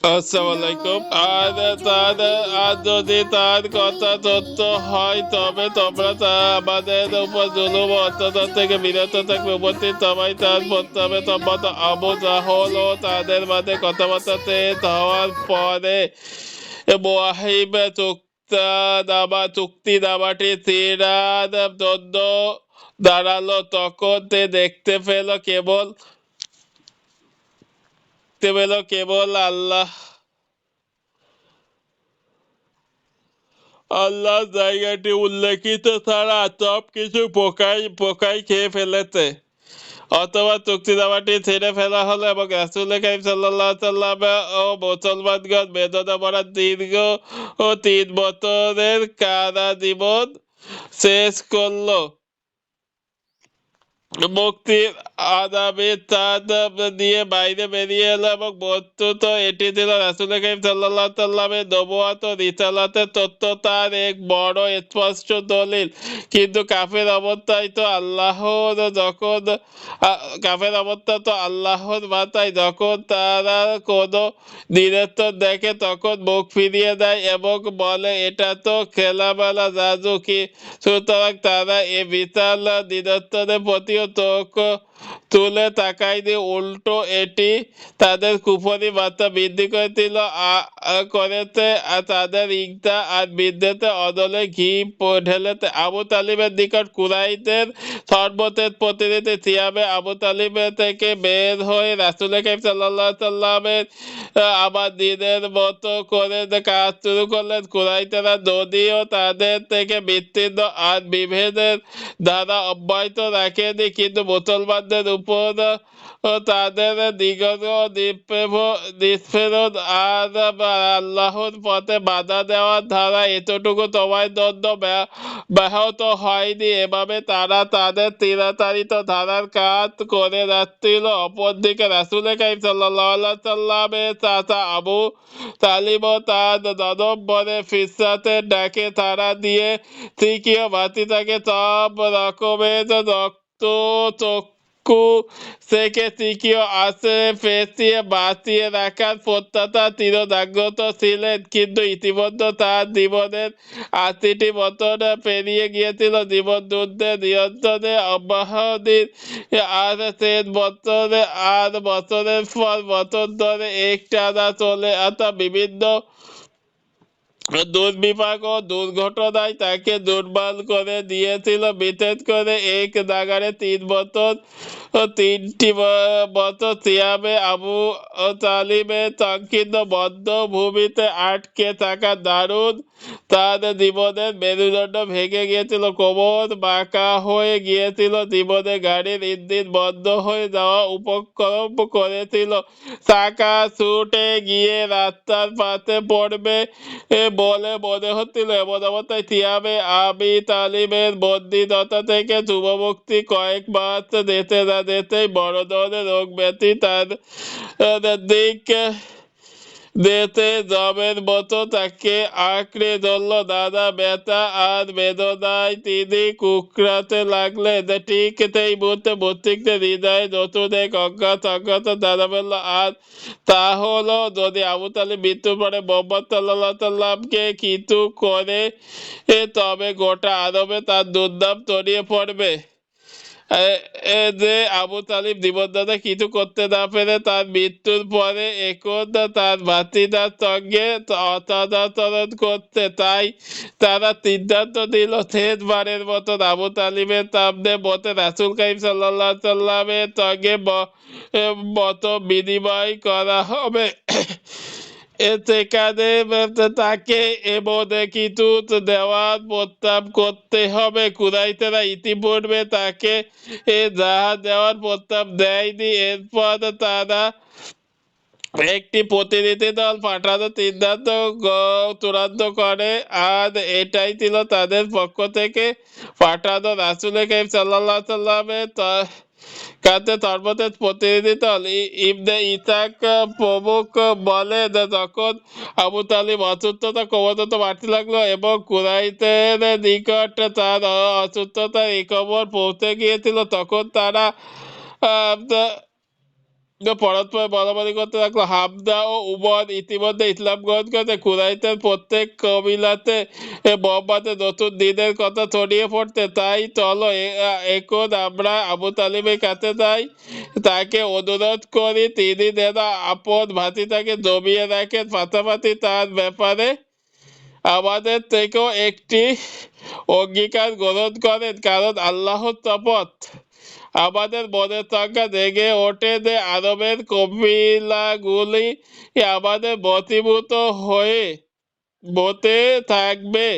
আসসালামু আলাইকুম। আর যদি তার কথা সত্য হয় তবে তোমরা আমাদের উপর জুলুম ও অত্যাচার থেকে বিরত থাকবে। উপস্থিত সবাই তার প্রস্তাবে সম্মত। আবু জাহল ও তাদের মাঝে কথাবার্তা হওয়ার পরে মুয়াহিব চুক্তিনামাটি ছিঁড়ার জন্য দাঁড়ালো। তখন দেখতে পেল কেবল আল্লাহ জায়গাটি উল্লেখিত ছাড়া সব কিছু পোকাই পোকাই খেয়ে ফেলেছে। অথবা চুক্তিনামাটি ছেড়ে ফেলা হলো এবং রাসূল কারীম সাল্লাল্লাহু আলাইহি সাল্লাম ও মুসলমানগণ বেদনা ভরা দীর্ঘ ও 3 বছরের কারাজীবন শেষ করলো। মুক্তির আদাবে চাঁদ দিয়ে বাইরে বেরিয়ে এলো এবং বস্তুত এটি ছিল রাসূল কারীম সাল্লাল্লাহু আলাইহি সাল্লামের নবুয়ত ও রিসালাতের তথ্যতার এক বড় স্পষ্ট দলিল। কিন্তু কাফের অবস্থা তো আল্লাহর মাথায়। যখন তারা কোনো নিদর্শন দেখে তখন মুখ ফিরিয়ে দেয় এবং বলে এটা তো খেলামেলা জাদু। কি সুতরাং তারা এ বিশাল নিদর্শনের প্রতিও চোখ তুলে তাকায়নি, উল্টো এটি তাদের কুফরি মাত্রা বৃদ্ধি করেছে আর তাদের হিংসা আর বিদ্বেষে অদলে ঘি ঢেলেছে। আবু তালিবের নিকট কুরাইশদের সর্বশেষ প্রতিনিধি সিয়ামে আবু তালিবের থেকে বের হয়ে রাসূল কারীম সাল্লাল্লাহু আলাইহি সাল্লামের আবার দিনের মতো করে কাজ শুরু করলেন। কুরাইশরা যদিও তাদের থেকে বিচ্ছিন্ন আর বিভেদের ধারা অব্যাহত রাখেনি, কিন্তু মুসলমানদের উপর তাদের নিষ্পেষণ আর আল্লাহর পথে বাধা দেওয়ার ধারা এতটুকু তোমায় দ্বন্দ্ব ব্যাহত হয়নি। এভাবে তারা তাদের চিরাচরিত ধারার কাজ করে যাচ্ছিল। অপরদিকে রাসূল কারীম সাল্লাল্লাহু আলাইহি সাল্লামের চাচা আবু তালিব তার নভেম্বরে ফিতরাতের ডাকে সাড়া দিয়ে তৃতীয় ভাতিজাকে সব রকমের রক্তচক্ষু থেকে তৃতীয় আসে পেঁচিয়ে বাঁচিয়ে রাখার প্রত্যাশা চিরজাগ্রত ছিলেন। কিন্তু ইতিমধ্যে তার জীবনের 80টি বছর পেরিয়ে গিয়েছিল জীবন যুদ্ধের নিয়ন্ত্রণে অব্যাহতির। আর শেষ বছরের পর বছর ধরে একটানা চলে আসা বিভিন্ন দুর্বিপাক ও দুর্ঘটনায় তাকে দুর্বল করে দিয়েছিল। বিশেষ করে এক নাগাড়ে 3 বছর সিয়ামে আবু তালিবের সংকীর্ণ বদ্ধ ভূমিতে আটকে থাকা দারুণ তার জীবনের মেরুদণ্ড ভেঙে গিয়েছিল। কোমর বাঁকা হয়ে গিয়েছিল। জীবনে গাড়ির ইঞ্জিন বন্ধ হয়ে যাওয়া উপক্রম করেছিল। চাকা ছুটে গিয়ে রাস্তার পাশে পড়বে বলে মনে হচ্ছিল। এমন অবস্থায় সিয়ামে আবি তালিবের বন্দিদশা থেকে শুভমুক্তি কয়েক মাস যেতে না যেতেই বড় ধরনের রোগ ব্যাধি তার দিক যেতে জমের মতো তাকে আঁকড়ে ধরল। নানা ব্যথা আর বেদনায় তিনি কুকড়াতে লাগলেন। ঠিক সেই মুহূর্তে মস্তিষ্কে হৃদয়ে নতুন এক অজ্ঞাত দাঁড়া ফেলল। আর তা হলো, যদি আবু তালিব মৃত্যুর পরে মোহাম্মদ সাল্লাল্লাহু আলাইহি সাল্লামকে কিছু করে তবে গোটা আরবে তার দুর্নাম ছড়িয়ে পড়বে। যে আবু তালিব জীবনদাতা কিছু করতে না পেরে তার মৃত্যুর পরে এখন তার ভাতিজার সঙ্গে অসদাচরণ করছে। তাই তারা সিদ্ধান্ত নিল শেষবারের মতন আবু তালিবের সামনে মতে রাসূল কারীম সাল্লাল্লাহু আলাইহি সাল্লামের সঙ্গে মত বিনিময় করা হবে। সেখানে তাকে এমন কিছু দেওয়ার প্রস্তাব করতে হবে। কুরাইশেরা ইতিপূর্বে তাকে যাহা দেওয়ার প্রস্তাব দেয়নি। এরপর তারা একটি প্রতিনিধি দল পাঠানোর সিদ্ধান্ত চূড়ান্ত করে, আর এটাই ছিল তাদের পক্ষ থেকে পাঠানো রাসূল কারীম সাল্লাল্লাহু আলাইহি সাল্লামের কাছে সর্বশেষ প্রতিনিধি দল। ইবনে ইসহাক প্রমুখ বলে যখন আবু তালিব অসুস্থতা ক্রমাগত বাড়তে লাগলো এবং কুরাইশদের নিকট তার অসুস্থতার এই খবর পৌঁছে গিয়েছিল, তখন তারা পরস্পর বরাবরি করতে লাগলো। হামদা ও উমর ইতিমধ্যে ইসলাম গ্রহণ করে কুরাইশের প্রত্যেক কবিলাতে মোহাম্মদের নতুন দিনের কথা ছড়িয়ে পড়তে। তাই চলো এখন আমরা আবু তালিবের কাছে যাই, তাকে অনুরোধ করি তিনি যেন আপন ভাতিটাকে জমিয়ে রাখেন, পাশাপাশি তার ব্যাপারে আমাদের থেকেও একটি অঙ্গীকার গ্রহণ করেন, কারণ আল্লাহর শপথ আমাদের মনের সংখ্যা জেগে ওঠে যে আরবের কবিলাগুলি আমাদের বশীভূত হয়ে বতে থাকবে।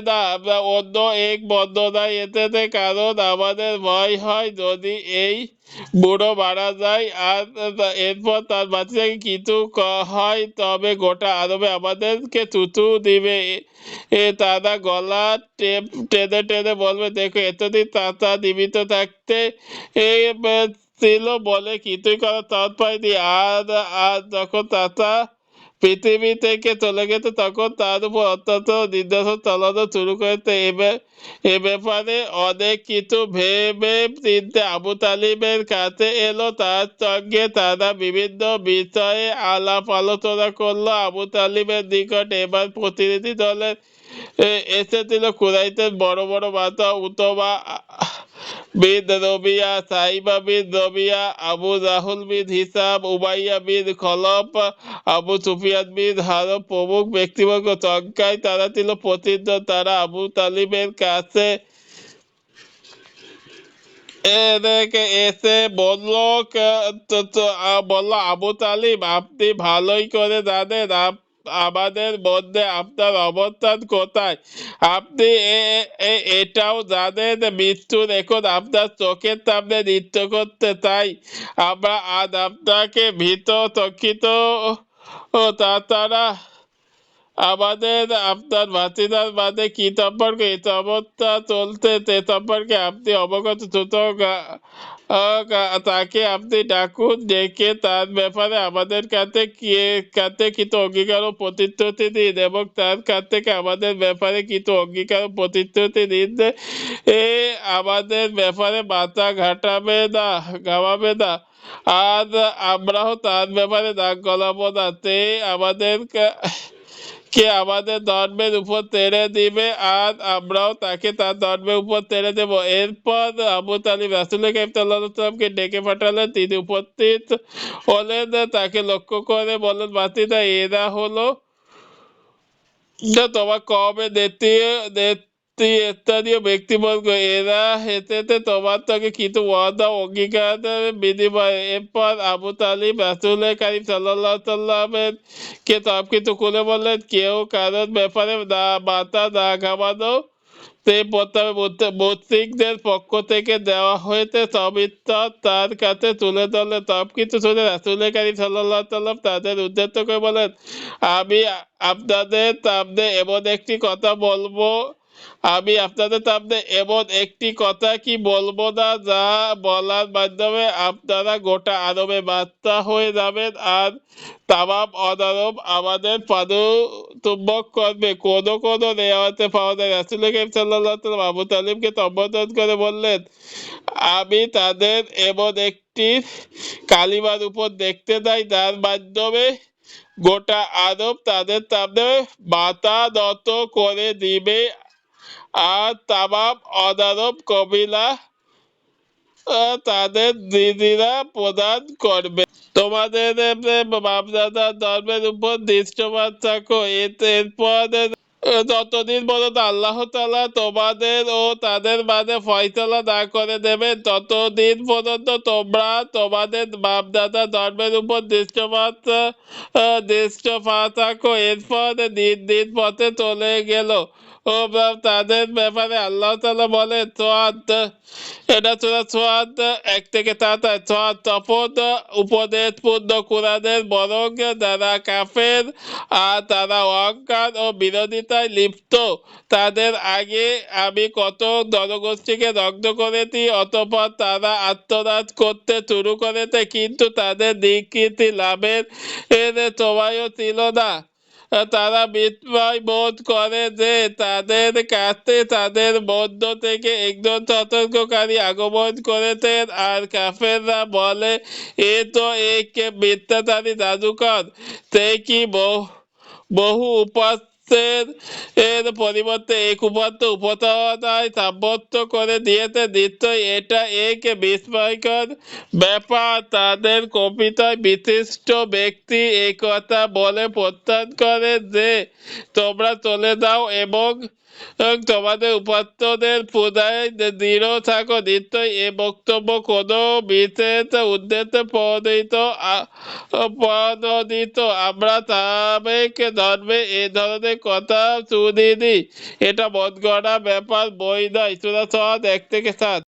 না, আমরা অন্য এক বর্ণনায় এসেছে, কারণ আমাদের ভয় হয় যদি এই বুড়ো মারা যায় আর এরপর তার বাচ্চাকে কিছু হয় তবে গোটা আরবে আমাদেরকে থুতু দিবে। তারা গলা টেনে টেনে বলবে, দেখো এতদিন তাতা জীবিত থাকতে এ ছিল বলে কিছুই করার তৎ পায়নি, আর আর যখন তাতা পৃথিবী থেকে চলে গেছে তখন তার উপর অত্যন্ত নির্যাতন চালানো শুরু করেছে। এ ব্যাপারে অনেক কিছু ভেবে চিনতে আবু তালিবের কাছে এলো, তার সঙ্গে তারা বিভিন্ন বিষয়ে আলাপ আলোচনা করলো। আবু তালিবের নিকট এবার প্রতিনিধি দলের এসেছিল কুরাইশের বড় বড় মাতা উতবা বিন রবিয়া, সাইবা বিন রবিয়া, আবু রাহুল বিন হিসাব, উমাইয়া বিন খলফ, আবু সুফিয়ান বিন হারব প্রমুখ ব্যক্তিবর্গ। সংখ্যায় তারা ছিল 25 জন। তারা আবু তালিবের কাছে এসে বলল, আবু তালিব, আপনি ভালোই করে জানেন আমাদের মধ্যে আপনার অবস্থান কোথায়। আপনি এটাও জানেন মৃত্যুর এখন আপনার চোখের সামনে নৃত্য করতে। তাই আমরা আজ আপনাকে ভীত চকিত তারা আমাদের আপনার ভাতিজার মাঝে কি সম্পর্ক এই অবস্থা চলতে সে সম্পর্কে আপনি অবগত, সুতরাং তাকে আপনি ডাকুন, ডেকে তার ব্যাপারে আমাদের কাছে কিছু অঙ্গীকার ও প্রতিশ্রুতি দিন এবং তার কাছ থেকে আমাদের ব্যাপারে কিছু অঙ্গীকার ও প্রতিশ্রুতি দিন আমাদের ব্যাপারে মাথা ঘামাবে না, আর আমরাও তার ব্যাপারে নাক গলাবো না। তে আমাদের কে আমাদের ধর্মের উপর তেড়ে দিবে আর আমরাও তাকে তার ধর্মের উপর তেড়ে দেব। এরপর আবু তালিব রাসূল কারীম সাল্লাল্লাহু আলাইহি ওয়াসাল্লামকে ডেকে পাঠালেন। তিনি উপস্থিত হলেন, তাকে লক্ষ্য করে বললেন, ভাতিজা, এরা হলো তোমার কওমের স্থানীয় ব্যক্তিবর্গ। এরা এসেছে তোমার থেকে কিছু ওয়াদা অঙ্গীকারের বিনিময়ে। এরপর আবু তালিব রাসূল কারীম সাল্লাল্লাহু আলাইহি ওয়াসাল্লামের কে সবকিছু খুলে বললেন। কেউ কারোর ব্যাপারে মাথা না ঘামানো সেই প্রস্তাবে মুশরিকদের পক্ষ থেকে দেওয়া হয়েছে সবিস্তার তার কাছে তুলে ধরলেন। সবকিছু শুনে রাসূল কারীম সাল্লাল্লাহু আলাইহি ওয়াসাল্লাম তাদের উদ্দেশ্য করে বলেন, আমি আপনাদের সামনে এমন একটি কথা বলবো কি বলবো না, যা বলার মাধ্যমে আপনারা গোটা আরবে বাদশা হয়ে যাবেন আর তামাম অনারব আমাদের পাদুম্বক করবে। কোন রেওয়ায়তে পাওয়া যায় রাসূল কারীম সাল্লাল্লাহু আলাইহি ওয়াসাল্লাম আবু তালিবকে সম্বোধন করে বললেন, আমি তাদের এমন একটি কালিমার উপর দেখতে চাই যার মাধ্যমে গোটা আরব তাদের সামনে মাথা নত করে দিবে আর তামাম অনারব কবিলা তাদের দিদিরা প্রদান করবে। তোমাদের বাপদাদা ধর্মের উপর দৃষ্টবান থাকো। এরপর যতদিন পর্যন্ত আল্লাহ তাআলা তোমাদের ও তাদের মাঝে ফয়সালা না করে দেবেন ততদিন পর্যন্ত তোমরা তোমাদের বাপদাদা ধর্মের উপর দৃষ্টবান থাকো। এরপর দিন দিন পথে চলে গেল ও তাদের ব্যাপারে আল্লাহ তাআলা বলেন, এটা সূরা সোয়াদ 1 থেকে 7। সোয়াদ তখন উপদেশপূর্ণ কোরআনের বরং যারা কাফের আর তারা অহংকার ও বিরোধিতায় লিপ্ত তাদের আগে আমি কত জনগোষ্ঠীকে দগ্ধ করেছি, অতঃপর তারা আত্মনাদ করতে শুরু করেছে, কিন্তু তাদের নিকৃতি লাভের সময়ও ছিল না। তারা বিস্ময় বোধ করে যে তাদের কাছে তাদের মধ্য থেকে একজন সতর্ককারী আগমন করেছেন, আর কাফেররা বলে, এ তো এক মিথ্যাচারী জাদুকর। সে কি বহু উপাস্যের এর পরিবর্তে এক উপাসনায় সাব্যস্ত করে দিয়েছে। নিশ্চয়ই এটা এক বিস্ময়কর ব্যাপার। তাদের কবিতায় বিশিষ্ট ব্যক্তি একথা বলে প্রত্যাখ্যান করে যে তোমরা চলে যাও এবং তোমাদের উপাস্যদের পূজায় দৃঢ় থাকো। নিশ্চয়ই এ বক্তব্য কোনো বিশেষ উদ্দেশ্যে প্রণোদিত। আমরা সাবেক জন্মে এ ধরনের কথা শুনিনি। এটা মন গড়া ব্যাপার বই নয়। সূরা সদ 1 থেকে 7।